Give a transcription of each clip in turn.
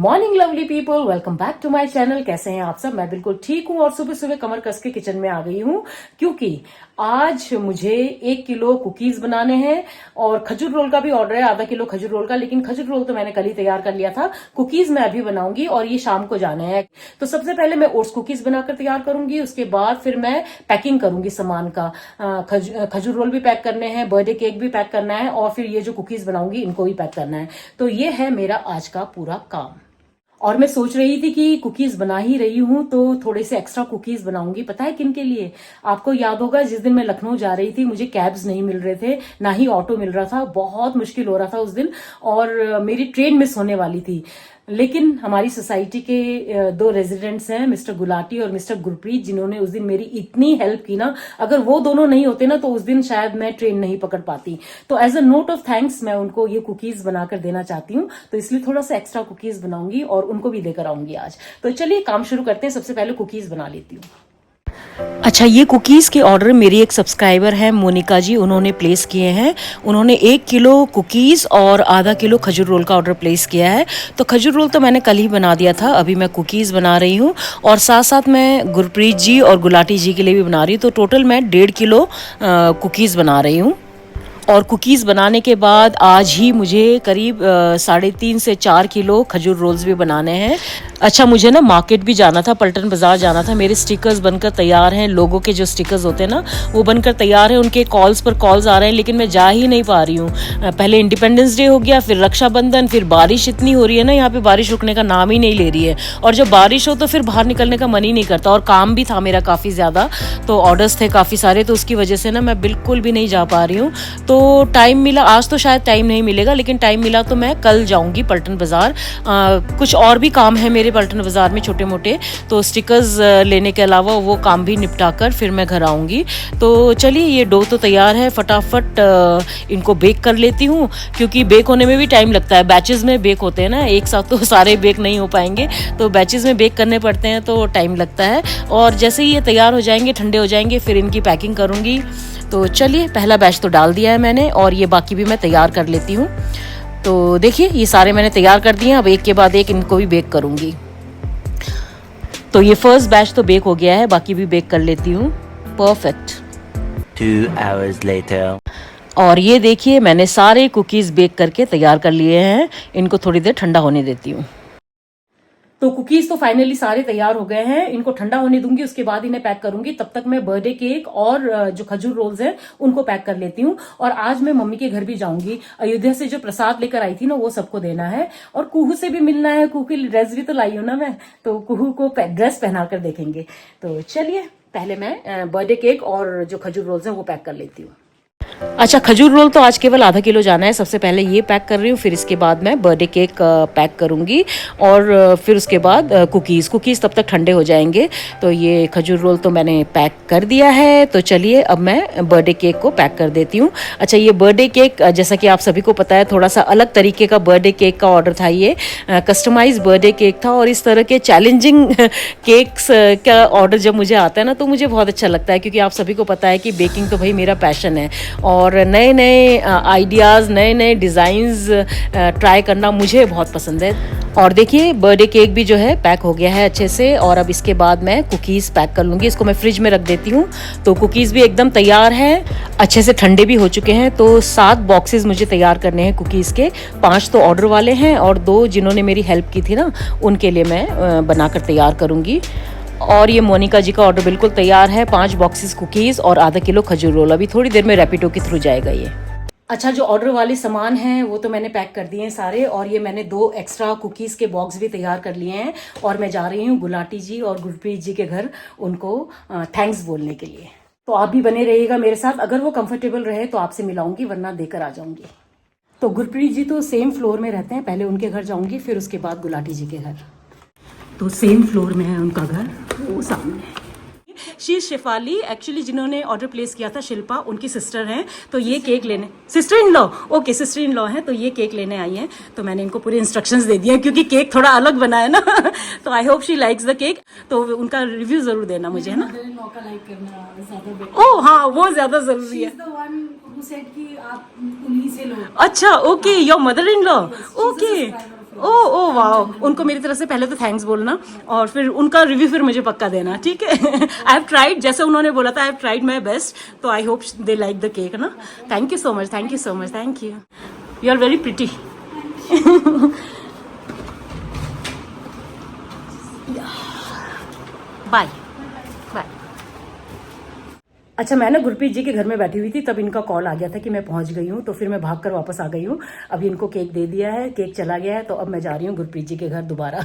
Morning lovely people, welcome back to my channel. कैसे हैं आप सब? मैं बिल्कुल ठीक हूँ और सुबह सुबह कमर कस के किचन में आ गई हूँ क्योंकि आज मुझे 1 किलो कुकीज बनाने हैं और खजूर रोल का भी ऑर्डर है, आधा किलो खजूर रोल का। लेकिन खजूर रोल तो मैंने कल ही तैयार कर लिया था, कुकीज मैं अभी बनाऊंगी और ये शाम को जाने हैं। तो सबसे पहले मैं ओट्स कुकीज बनाकर तैयार करूंगी, उसके बाद फिर मैं पैकिंग करूंगी सामान का। खजूर रोल भी पैक करने हैं, बर्थडे केक भी पैक करना है और फिर ये जो कुकीज बनाऊंगी इनको भी पैक करना है। तो ये है मेरा आज का पूरा काम। और मैं सोच रही थी कि कुकीज बना ही रही हूं तो थोड़े से एक्स्ट्रा कुकीज बनाऊंगी। पता है किन के लिए? आपको याद होगा जिस दिन मैं लखनऊ जा रही थी मुझे कैब्स नहीं मिल रहे थे, ना ही ऑटो मिल रहा था, बहुत मुश्किल हो रहा था उस दिन और मेरी ट्रेन मिस होने वाली थी। लेकिन हमारी सोसाइटी के 2 रेजिडेंट्स हैं, मिस्टर गुलाटी और मिस्टर गुरप्रीत, जिन्होंने उस दिन मेरी इतनी हेल्प की ना, अगर वो दोनों नहीं होते ना तो उस दिन शायद मैं ट्रेन नहीं पकड़ पाती। तो as a note of thanks मैं उनको ये कुकीज बनाकर देना चाहती हूँ, तो इसलिए थोड़ा सा एक्स्ट्रा कुकीज बनाऊंगी और उनको भी लेकर आऊंगी आज। तो चलिए काम शुरू करते हैं। सबसे पहले कुकीज बना लेती हूँ। अच्छा, ये कुकीज़ के ऑर्डर मेरी एक सब्सक्राइबर है मोनिका जी, उन्होंने प्लेस किए हैं। उन्होंने 1 किलो कुकीज़ और आधा किलो खजूर रोल का ऑर्डर प्लेस किया है। तो खजूर रोल तो मैंने कल ही बना दिया था, अभी मैं कुकीज़ बना रही हूँ और साथ साथ मैं गुरप्रीत जी और गुलाटी जी के लिए भी बना रही हूँ। तो टोटल मैं 1.5 किलो कुकीज़ बना रही हूँ। और कुकीज़ बनाने के बाद आज ही मुझे करीब 3.5 से 4 किलो खजूर रोल्स भी बनाने हैं। अच्छा, मुझे ना मार्केट भी जाना था, पलटन बाजार जाना था। मेरे स्टिकर्स बनकर तैयार हैं, लोगों के जो स्टिकर्स होते हैं ना वो बनकर तैयार हैं, उनके कॉल्स पर कॉल्स आ रहे हैं, लेकिन मैं जा ही नहीं पा रही हूँ। पहले इंडिपेंडेंस डे हो गया, फिर रक्षाबंधन, फिर बारिश इतनी हो रही है ना, यहाँ पे बारिश रुकने का नाम ही नहीं ले रही है। और जब बारिश हो तो फिर बाहर निकलने का मन ही नहीं करता। और काम भी था मेरा काफ़ी ज़्यादा, तो ऑर्डर्स थे काफ़ी सारे, तो उसकी वजह से ना मैं बिल्कुल भी नहीं जा पा रही हूँ। तो टाइम मिला, आज तो शायद टाइम नहीं मिलेगा, लेकिन टाइम मिला तो मैं कल जाऊंगी पलटन बाजार। कुछ और भी काम है मेरे पलटन बाजार में छोटे मोटे, तो स्टिकर्स लेने के अलावा वो काम भी निपटा कर फिर मैं घर आऊंगी। तो चलिए, ये डो तो तैयार है, फटाफट इनको बेक कर लेती हूँ, क्योंकि बेक होने में भी टाइम लगता है। बैचेस में बेक होते हैं ना, एक साथ तो सारे बेक नहीं हो पाएंगे, तो बैचेस में बेक करने पड़ते हैं, तो टाइम लगता है। और जैसे ही ये तैयार हो जाएंगे, ठंडे हो जाएंगे, फिर इनकी पैकिंग करूँगी। तो चलिए, पहला बैच तो डाल दिया है मैंने और ये बाकी भी मैं तैयार कर लेती हूँ। तो देखिए, ये सारे मैंने तैयार कर दिए हैं, अब एक के बाद एक इनको भी बेक करूँगी। तो ये फर्स्ट बैच तो बेक हो गया है, बाकी भी बेक कर लेती हूँ। परफेक्ट। 2 hours later. और ये देखिए, मैंने सारे कुकीज़ बेक करके तैयार कर लिए हैं, इनको थोड़ी देर ठंडा होने देती हूँ। तो कुकीज तो फाइनली सारे तैयार हो गए हैं, इनको ठंडा होने दूंगी, उसके बाद इन्हें पैक करूंगी। तब तक मैं बर्थडे केक और जो खजूर रोल्स हैं उनको पैक कर लेती हूँ। और आज मैं मम्मी के घर भी जाऊंगी, अयोध्या से जो प्रसाद लेकर आई थी ना वो सबको देना है और कुहू से भी मिलना है। कुहू की ड्रेस भी तो लाई हूं ना मैं, तो कुहू को ड्रेस पहना कर देखेंगे। तो चलिए, पहले मैं बर्थडे केक और जो खजूर रोल्स हैं वो पैक कर लेती हूँ। अच्छा, खजूर रोल तो आज केवल आधा किलो जाना है। सबसे पहले ये पैक कर रही हूँ, फिर इसके बाद मैं बर्थडे केक पैक करूँगी और फिर उसके बाद कुकीज़ तब तक ठंडे हो जाएंगे। तो ये खजूर रोल तो मैंने पैक कर दिया है। तो चलिए, अब मैं बर्थडे केक को पैक कर देती हूँ। अच्छा, ये बर्थडे केक जैसा कि आप सभी को पता है, थोड़ा सा अलग तरीके का बर्थडे केक का ऑर्डर था। ये कस्टमाइज बर्थडे केक था और इस तरह के चैलेंजिंग केक्स का ऑर्डर जब मुझे आता है ना तो मुझे बहुत अच्छा लगता है, क्योंकि आप सभी को पता है कि बेकिंग तो भाई मेरा पैशन है और नए नए आइडियाज़, नए नए डिज़ाइंस ट्राई करना मुझे बहुत पसंद है। और देखिए, बर्थडे केक भी जो है पैक हो गया है अच्छे से और अब इसके बाद मैं कुकीज़ पैक कर लूँगी। इसको मैं फ्रिज में रख देती हूँ। तो कुकीज़ भी एकदम तैयार हैं, अच्छे से ठंडे भी हो चुके हैं। तो 7 बॉक्सेस मुझे तैयार करने हैं कुकीज़ के, 5 तो ऑर्डर वाले हैं और 2 जिन्होंने मेरी हेल्प की थी ना उनके लिए मैं बनाकर तैयार करूँगी। और ये मोनिका जी का ऑर्डर बिल्कुल तैयार है, 5 बॉक्सेस कुकीज़ और आधा किलो खजूर रोल। अभी थोड़ी देर में रैपिडो के थ्रू जाएगा ये। अच्छा, जो ऑर्डर वाले सामान हैं वो तो मैंने पैक कर दिए हैं सारे, और ये मैंने 2 एक्स्ट्रा कुकीज़ के बॉक्स भी तैयार कर लिए हैं और मैं जा रही हूँ गुलाटी जी और गुरप्रीत जी के घर उनको थैंक्स बोलने के लिए। तो आप भी बने रहिएगा मेरे साथ, अगर वो कंफर्टेबल रहे तो आपसे मिलाऊंगी, वरना देकर आ जाऊंगी। तो गुरप्रीत जी तो सेम फ्लोर में रहते हैं, पहले उनके घर जाऊंगी, फिर उसके बाद गुलाटी जी के घर। तो सेम फ्लोर में है उनका घर, वो सामने है। शी शेफाली, एक्चुअली जिन्होंने ऑर्डर प्लेस किया था शिल्पा, उनकी सिस्टर हैं। तो ये केक लेने, sister in law, okay sister in law है, तो ये केक लेने आई हैं। तो मैंने इनको पूरे इंस्ट्रक्शंस दे दिए क्योंकि केक थोड़ा अलग बना है ना तो I hope she likes the cake. तो उनका रिव्यू जरूर देना मुझे, है ना। ओह हाँ, वो ज्यादा जरूरी है। अच्छा, okay, your mother in law, okay ओ ओ वाह, उनको मेरी तरफ से पहले तो थैंक्स बोलना और फिर उनका रिव्यू फिर मुझे पक्का देना, ठीक है। आई हैव ट्राइड, जैसे उन्होंने बोला था, I have tried my best, तो I hope they like the cake ना। Thank you so much, thank you so much, thank you, you are very pretty. Bye bye. अच्छा, मैं ना गुरप्रीत जी के घर में बैठी हुई थी, तब इनका कॉल आ गया था कि मैं पहुंच गई हूँ, तो फिर मैं भागकर वापस आ गई हूँ। अभी इनको केक दे दिया है, केक चला गया है, तो अब मैं जा रही हूँ गुरप्रीत जी के घर दोबारा।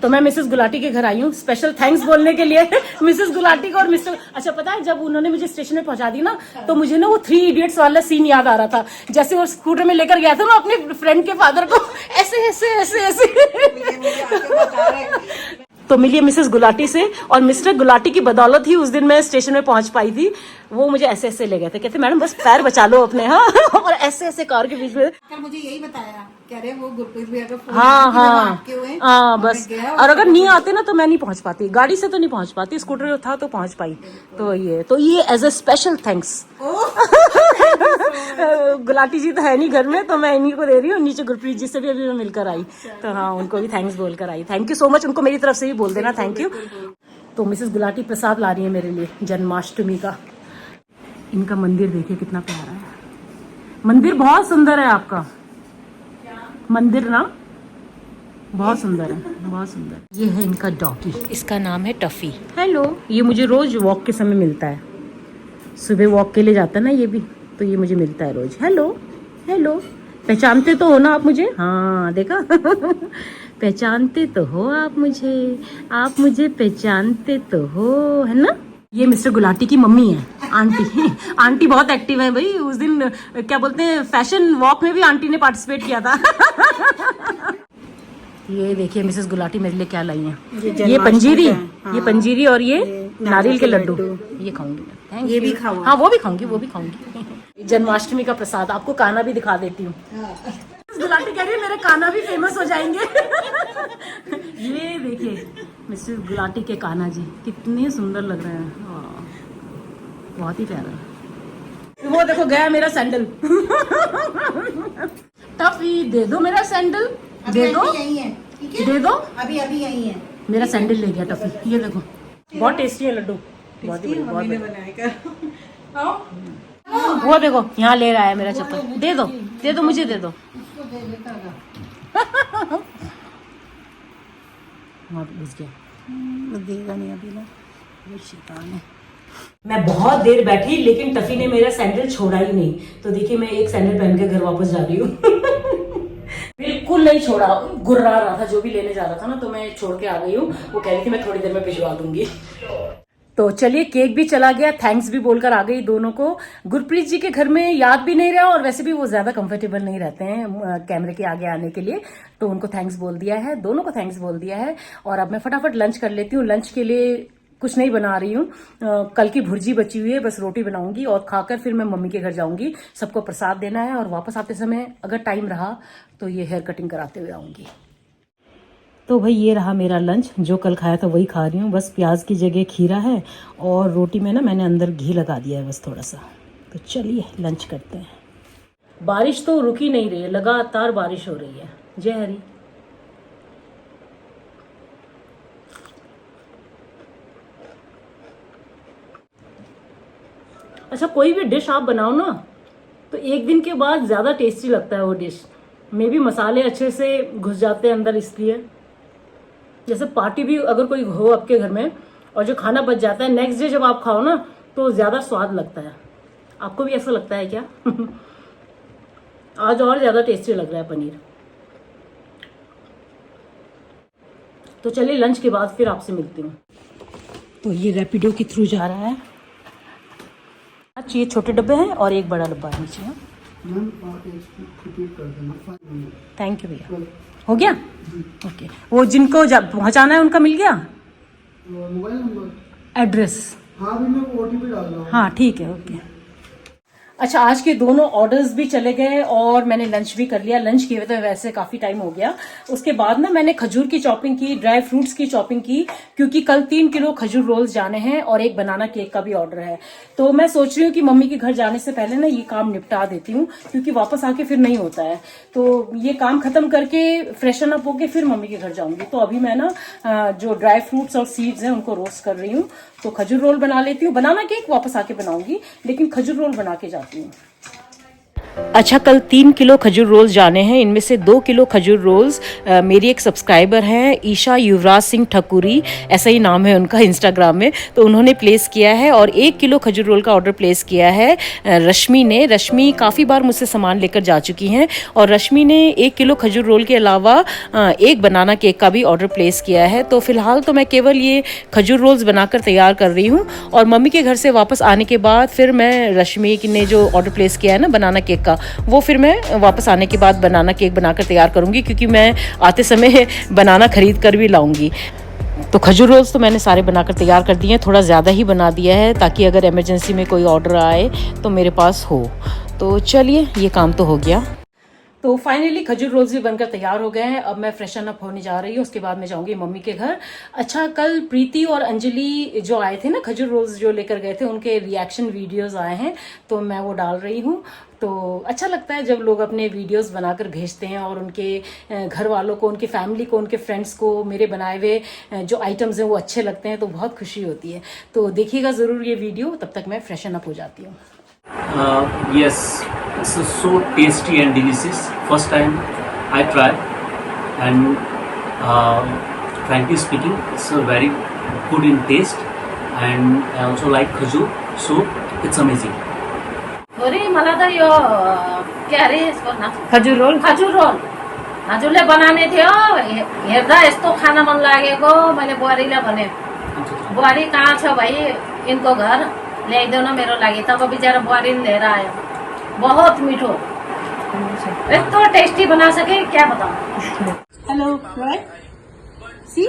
तो मैं मिसेस गुलाटी के घर आई हूँ स्पेशल थैंक्स बोलने के लिए। मिसेस गुलाटी को और मिस्टर, अच्छा पता है जब उन्होंने मुझे स्टेशन में पहुंचा दी ना, तो मुझे ना वो 3 इडियट्स वाला सीन याद आ रहा था, जैसे वो स्कूटर में लेकर गया था ना अपने फ्रेंड के फादर को, ऐसे ऐसे ऐसे ऐसे। तो मिलिए मिसेस गुलाटी से, और मिस्टर गुलाटी की बदौलत ही उस दिन मैं स्टेशन में पहुंच पाई थी। वो मुझे ऐसे ऐसे ले गए थे, कहते मैडम बस पैर बचा लो अपने, हाँ। और ऐसे ऐसे कार के बीच में मुझे यही बताया, कह रहे वो गुरप्रीत भैया का फोन हाँ हाँ बस, और अगर नहीं आते ना तो मैं नहीं पहुंच पाती, गाड़ी से तो नहीं पहुंच पाती, स्कूटर था तो पहुंच पाई। तो ये as a special thanks. Gulati ji तो है नहीं घर में, तो मैं इन्हीं को दे रही हूँ। नीचे गुरप्रीत जी से भी अभी मैं मिलकर आई, तो हाँ उनको भी थैंक्स बोलकर आई। थैंक यू सो मच, उनको मेरी तरफ से भी बोल देना थैंक यू। तो मिसेस गुलाटी प्रसाद ला रही है मेरे लिए जन्माष्टमी का। इनका मंदिर देखिए कितना प्यारा है, मंदिर बहुत सुंदर है आपका मंदिर ना, बहुत सुंदर है, बहुत सुंदर। ये है इनका डॉगी, इसका नाम है टफी। हेलो, ये मुझे रोज वॉक के समय मिलता है, सुबह वॉक के लिए जाता है ना ये भी, तो ये मुझे मिलता है रोज। हेलो हेलो, पहचानते तो हो ना आप मुझे? हाँ देखा। पहचानते तो हो आप मुझे पहचानते तो हो, है ना। ये मिस्टर गुलाटी की मम्मी है, आंटी। आंटी बहुत एक्टिव है भाई, उस दिन क्या बोलते हैं फैशन वॉक में भी आंटी ने पार्टिसिपेट किया था। ये देखिए मिसेस गुलाटी मेरे लिए क्या लाई है, ये पंजीरी, ये पंजीरी और ये नारियल के लड्डू, ये खाऊंगी मैं। Thank you. भी हाँ वो भी खाऊंगी। जन्माष्टमी का प्रसाद, आपको काना भी दिखा देती हूँ। गुलाटी कह रही है मेरे काना भी फेमस हो जाएंगे। ये देखिए मिसेस गुलाटी के काना जी कितने सुंदर लग रहे हैं, बहुत ही प्यारा। वो देखो गया मेरा सैंडल। टफी दे दो मेरा सैंडल, दे दो यही है, ठीक है? दे दो, अभी यही है मेरा सैंडल ले गया टफी। ये देखो बहुत टेस्टी है लड्डू, बहुत ही बहुत वो देखो यहाँ ले रहा है मेरा चप्पल, दे दो मुझे दे दो। घुस गया, देगा नहीं अभी ना, ये शैतान है। मैं बहुत देर बैठी लेकिन टफी ने मेरा सैंडल छोड़ा ही नहीं, तो देखिए मैं एक सैंडल पहन के घर वापस जा रही हूँ। बिल्कुल नहीं छोड़ा, गुर्रा रहा था जो भी लेने जा रहा था ना, तो मैं छोड़ के आ गई हूँ। वो कह रही थी मैं थोड़ी देर में भिजवा दूंगी। तो चलिए केक भी चला गया, थैंक्स भी बोलकर आ गई दोनों को। गुरप्रीत जी के घर में याद भी नहीं रहा, और वैसे भी वो ज्यादा कंफर्टेबल नहीं रहते हैं कैमरे के आगे आने के लिए, तो उनको थैंक्स बोल दिया है, दोनों को थैंक्स बोल दिया है। और अब मैं फटाफट लंच कर लेती हूँ। लंच के लिए कुछ नहीं बना रही हूँ, कल की भुर्जी बची हुई है, बस रोटी बनाऊंगी और खाकर फिर मैं मम्मी के घर जाऊंगी, सबको प्रसाद देना है, और वापस आते समय अगर टाइम रहा तो ये हेयर कटिंग कराते हुए आऊंगी। तो भाई ये रहा मेरा लंच, जो कल खाया था वही खा रही हूँ, बस प्याज की जगह खीरा है, और रोटी में ना मैंने अंदर घी लगा दिया है बस थोड़ा सा। तो चलिए लंच करते हैं। बारिश तो रुक ही नहीं रही है, लगातार बारिश हो रही है। जय हरी। अच्छा कोई भी डिश आप बनाओ ना, तो एक दिन के बाद ज्यादा टेस्टी लगता है वो डिश, मे भी मसाले अच्छे से घुस जाते हैं अंदर, इसलिए। जैसे पार्टी भी अगर कोई हो आपके घर में और जो खाना बच जाता है, नेक्स्ट डे जब आप खाओ ना तो ज्यादा स्वाद लगता है। आपको भी ऐसा लगता है क्या? आज और ज्यादा टेस्टी लग रहा है पनीर। तो चलिए लंच के बाद फिर आपसे मिलती हूँ। तो ये रैपिडो के थ्रू जा रहा है। अच्छा ये छोटे डब्बे हैं और एक बड़ा डब्बा है नीचे। थैंक यू भैया। हो गया? ओके। वो जिनको पहुंचाना है उनका मिल गया? Mobile number, address? हाँ, मैं ओटीपी डाल रहा हूँ। हाँ ठीक है, ओके। अच्छा, आज के दोनों ऑर्डर्स भी चले गए और मैंने लंच भी कर लिया। लंच किए हुए तो वैसे काफी टाइम हो गया। उसके बाद ना मैंने खजूर की चॉपिंग की, ड्राई फ्रूट्स की चॉपिंग की, क्योंकि कल 3 किलो खजूर रोल्स जाने हैं और एक बनाना केक का भी ऑर्डर है। तो मैं सोच रही हूँ कि मम्मी के घर जाने से पहले ना ये काम निपटा देती हूँ, क्योंकि वापस आके फिर नहीं होता है। तो ये काम खत्म करके फ्रेशन अप होके फिर मम्मी के घर जाऊंगी। तो अभी मैं ना जो ड्राई फ्रूट्स और सीड्स हैं उनको रोस्ट कर रही हूँ। तो खजूर रोल बना लेती हूँ, बनाना केक वापस आके बनाऊंगी, लेकिन खजूर रोल बना के जाती हूँ। अच्छा, कल 3 किलो खजूर रोल्स जाने हैं। इनमें से 2 किलो खजूर रोल्स मेरी एक सब्सक्राइबर हैं, ईशा युवराज सिंह ठकुरी, ऐसा ही नाम है उनका इंस्टाग्राम में, तो उन्होंने प्लेस किया है। और 1 किलो खजूर रोल का ऑर्डर प्लेस किया है रश्मि ने। रश्मि काफ़ी बार मुझसे सामान लेकर जा चुकी हैं और रश्मि ने 1 किलो खजूर रोल के अलावा एक बनाना केक का भी ऑर्डर प्लेस किया है। तो फिलहाल तो मैं केवल ये खजूर रोल्स बनाकर तैयार कर रही हूँ और मम्मी के घर से वापस आने के बाद फिर मैं रश्मि ने जो ऑर्डर प्लेस किया है ना बनाना केक का, वो फिर मैं वापस आने के बाद बनाना केक बनाकर तैयार करूंगी, क्योंकि मैं आते समय बनाना खरीद कर भी लाऊंगी। तो खजूर रोल्स तो मैंने सारे बनाकर तैयार कर दिए हैं, थोड़ा ज़्यादा ही बना दिया है ताकि अगर इमरजेंसी में कोई ऑर्डर आए तो मेरे पास हो। तो चलिए, ये काम तो हो गया। तो फाइनली खजूर रोल्स भी बनकर तैयार हो गए हैं। अब मैं फ्रेशन अप होने जा रही हूँ, उसके बाद मैं जाऊंगी मम्मी के घर। अच्छा, कल प्रीति और अंजलि जो आए थे ना खजूर रोल्स जो लेकर गए थे, उनके रिएक्शन वीडियोस आए हैं, तो मैं वो डाल रही हूँ। तो अच्छा लगता है जब लोग अपने वीडियोस बनाकर भेजते हैं और उनके घर वालों को, उनकी फैमिली को, उनके फ्रेंड्स को मेरे बनाए हुए जो आइटम्स हैं वो अच्छे लगते हैं, तो बहुत खुशी होती है। तो देखिएगा ज़रूर ये वीडियो, तब तक मैं फ्रेशन अप हो जाती हूँ। Yes, it's so tasty and delicious. First time I tried, and frankly speaking, it's very good in taste, and I also like khajur, so it's amazing. अरे मला त यो के अरे यसको नाम खजूर रोल हजुरले बनाने थियो। हेर्दा यस्तो खान मन लागेको, मैले बुहारीलाई भने बुहारी कहाँ छ भाइ, इनको घर ल्याइदेऊ न मेरो लागि। तब बिचारा बुहारीले लिएर आयो, बहुत मिठो, यस्तो टेस्टी बना सके क्या बताऊं। हेलो रॉय, सी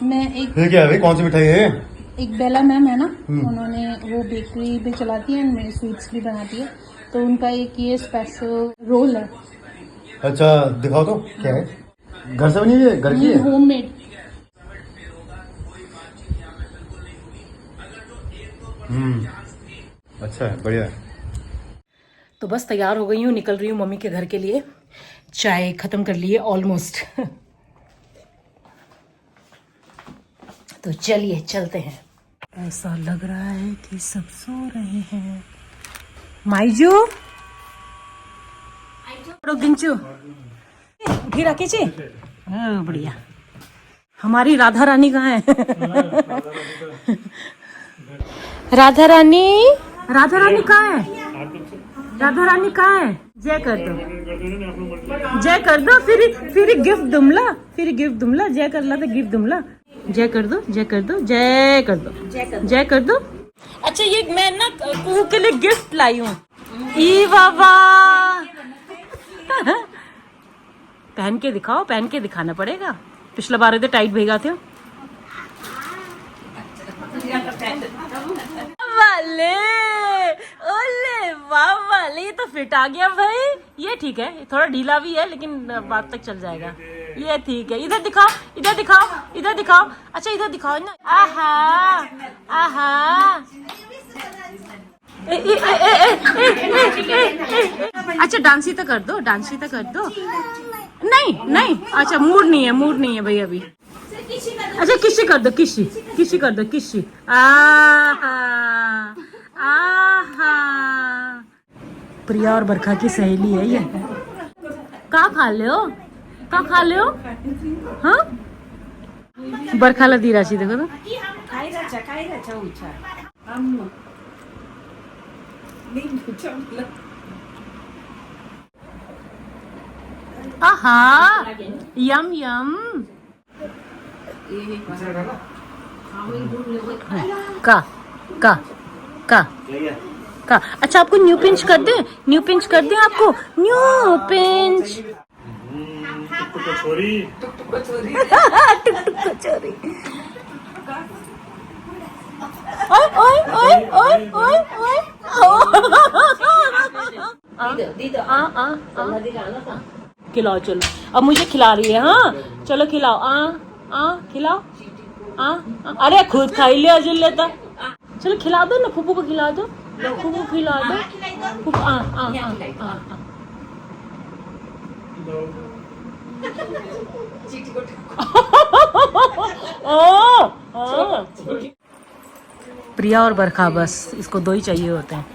मैं एक ये क्या है भाई, कौन सी मिठाई है? एक बेला मैम है ना, उन्होंने वो बेकरी भी चलाती है, मेरे स्वीट्स भी बनाती है, तो उनका एक ये स्पेशल रोल है। अच्छा दिखाओ तो क्या है। घर से बनी हुई है, घर की है? होममेड। अच्छा है, बढ़िया है। तो बस तैयार हो गई हूँ, निकल रही हूँ मम्मी के घर के लिए। चाय खत्म कर लिए ऑलमोस्ट। तो चलिए चलते हैं। ऐसा लग रहा है कि सब सो रहे हैं। माइजू गिंचू उठी रखी ची। हाँ बढ़िया। हमारी राधा रानी कहाँ है? राधा रानी कहाँ है? राधा रानी कहाँ है? जय कर दो, फिर गिफ्ट दुमला, जय कर ला तो गिफ्ट दुमला। जय कर दो। अच्छा, ये मैं ना कुहू के लिए गिफ्ट लाई हूँ। ई बाबा पहन के दिखाओ, पहन के दिखाना पड़ेगा। पिछला बार तो टाइट भेगा थे वाले। ओले वाह वाले, ये तो फिट आ गया भाई। ये ठीक है, थोड़ा ढीला भी है लेकिन बात तक चल जाएगा। ये ठीक है। इधर दिखाओ। अच्छा इधर दिखाओ ना। आहा अच्छा डांसी तो कर दो। नहीं अच्छा, मूड नहीं है भाई अभी। अच्छा किसी कर दो। आहा प्रिया और बरखा की सहेली है ये। का खा ले हो? हाँ बरखा ला दी राशि देखो तो। आहा यम का अच्छा आपको न्यू पिंच कर दे आपको न्यू पिंच। टुक कचोरी। ओए खिलाओ चलो, अब मुझे खिला रही है। हाँ चलो खिलाओ, खिलाओ। अरे खुद खा ही ले अजय लेता। चलो खिला दो ना, फूफू को खिला दो, फूफू खिला दो, फूफू। प्रिया और बरखा, बस इसको दो ही चाहिए होते हैं।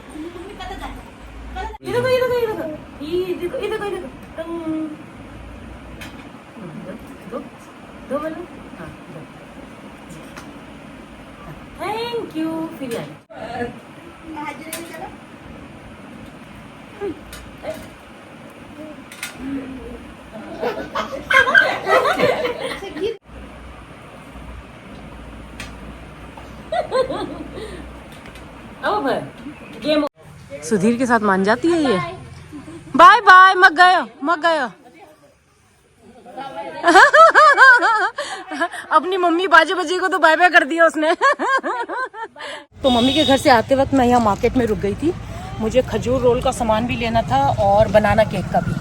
Thank you. फिर गेम सुधीर के साथ मान जाती है ये। बाय बाय, मग गयो। अपनी मम्मी बाजे बजे को तो बाय बाय कर दिया उसने। तो मम्मी के घर से आते वक्त मैं यहाँ मार्केट में रुक गई थी। मुझे खजूर रोल का सामान भी लेना था और बनाना केक का भी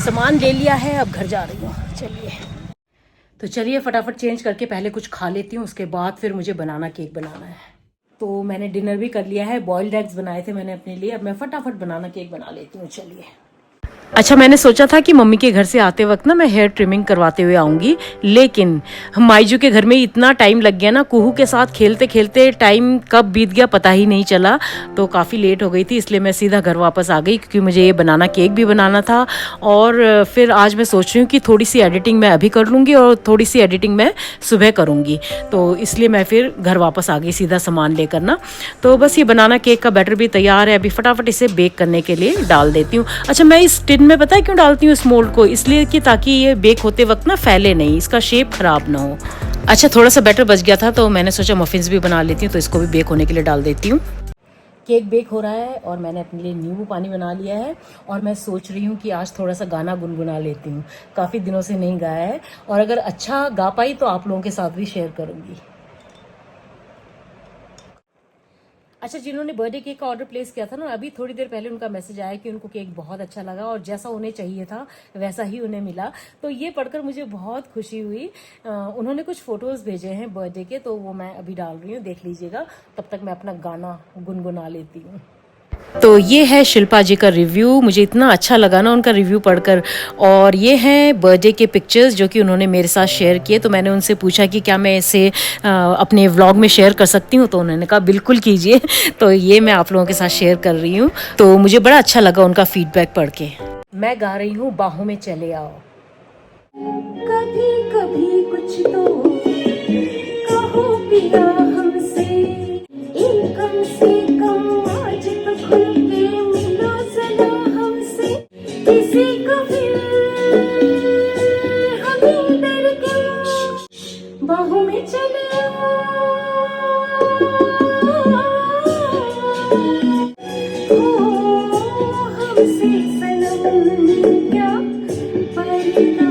सामान ले लिया है। अब घर जा रही हूँ। चलिए फटाफट चेंज करके पहले कुछ खा लेती हूँ, उसके बाद फिर मुझे बनाना केक बनाना है। तो मैंने डिनर भी कर लिया है, बॉइल्ड एग्स बनाए थे मैंने अपने लिए। अब मैं फटाफट बनाना केक बना लेती हूँ। चलिए। अच्छा, मैंने सोचा था कि मम्मी के घर से आते वक्त ना मैं हेयर ट्रिमिंग करवाते हुए आऊँगी, लेकिन माइजू के घर में इतना टाइम लग गया ना, कुहू के साथ खेलते खेलते टाइम कब बीत गया पता ही नहीं चला। तो काफ़ी लेट हो गई थी, इसलिए मैं सीधा घर वापस आ गई, क्योंकि मुझे ये बनाना केक भी बनाना था। और फिर आज मैं सोच रही हूँ कि थोड़ी सी एडिटिंग मैं अभी कर लूँगी और थोड़ी सी एडिटिंग मैं सुबह करूँगी। तो इसलिए मैं फिर घर वापस आ गई सीधा सामान लेकर ना। तो बस ये बनाना केक का बैटर भी तैयार है, अभी फटाफट इसे बेक करने के लिए डाल देती हूँ। अच्छा, मैं इस टिन में पता है क्यों डालती हूँ इस मोल्ड को, इसलिए कि ताकि ये बेक होते वक्त ना फैले नहीं, इसका शेप खराब ना हो। अच्छा, थोड़ा सा बैटर बच गया था तो मैंने सोचा मफिन्स भी बना लेती हूँ, तो इसको भी बेक होने के लिए डाल देती हूँ। केक बेक हो रहा है और मैंने अपने लिए नींबू पानी बना लिया है और मैं सोच रही हूँ कि आज थोड़ा सा गाना गुनगुना लेती हूँ। काफ़ी दिनों से नहीं गाया है और अगर अच्छा गा पाई तो आप लोगों के साथ भी शेयर करूँगी। अच्छा, जिन्होंने बर्थडे केक का ऑर्डर प्लेस किया था ना, अभी थोड़ी देर पहले उनका मैसेज आया कि उनको केक बहुत अच्छा लगा और जैसा उन्हें चाहिए था वैसा ही उन्हें मिला। तो ये पढ़कर मुझे बहुत खुशी हुई। उन्होंने कुछ फोटोज़ भेजे हैं बर्थडे के, तो वो मैं अभी डाल रही हूँ, देख लीजिएगा। तब तक मैं अपना गाना गुनगुना लेती हूँ। तो ये है शिल्पा जी का रिव्यू, मुझे इतना अच्छा लगा ना उनका रिव्यू पढ़कर। और ये हैं बर्थडे के पिक्चर्स जो कि उन्होंने मेरे साथ शेयर किए। तो मैंने उनसे पूछा कि क्या मैं इसे अपने व्लॉग में शेयर कर सकती हूँ, तो उन्होंने कहा बिल्कुल कीजिए। तो ये मैं आप लोगों के साथ शेयर कर रही हूँ। तो मुझे बड़ा अच्छा लगा उनका फीडबैक पढ़ के। मैं गा रही हूँ बाहों में चले आओ। कभी कभी कुछ तो कहो पिया हमसे, कम से कम आज तो खुल के मिलो जरा हमसे। किसी को फिर हमें डर के बाहों में चले आओ, हमसे सनम क्या परेगा।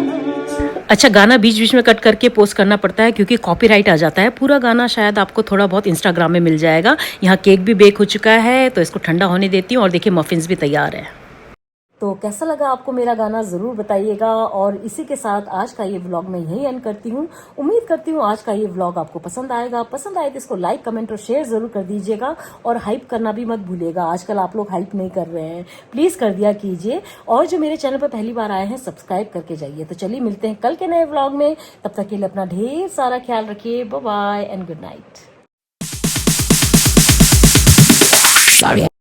अच्छा, गाना बीच बीच में कट करके पोस्ट करना पड़ता है क्योंकि कॉपीराइट आ जाता है। पूरा गाना शायद आपको थोड़ा बहुत इंस्टाग्राम में मिल जाएगा। यहाँ केक भी बेक हो चुका है, तो इसको ठंडा होने देती हूँ। और देखिए मफिन्स भी तैयार है। तो कैसा लगा आपको मेरा गाना ज़रूर बताइएगा। और इसी के साथ आज का ये व्लॉग मैं यहीं एंड करती हूँ। उम्मीद करती हूँ आज का ये व्लॉग आपको पसंद आएगा। पसंद आए तो इसको लाइक, कमेंट और शेयर ज़रूर कर दीजिएगा। और हाइप करना भी मत भूलिएगा, आजकल आप लोग हाइप नहीं कर रहे हैं, प्लीज़ कर दिया कीजिए। और जो मेरे चैनल पर पहली बार आए हैं, सब्सक्राइब करके जाइए। तो चलिए मिलते हैं कल के नए व्लॉग में। तब तक के लिए अपना ढेर सारा ख्याल रखिए। Bye bye and good night.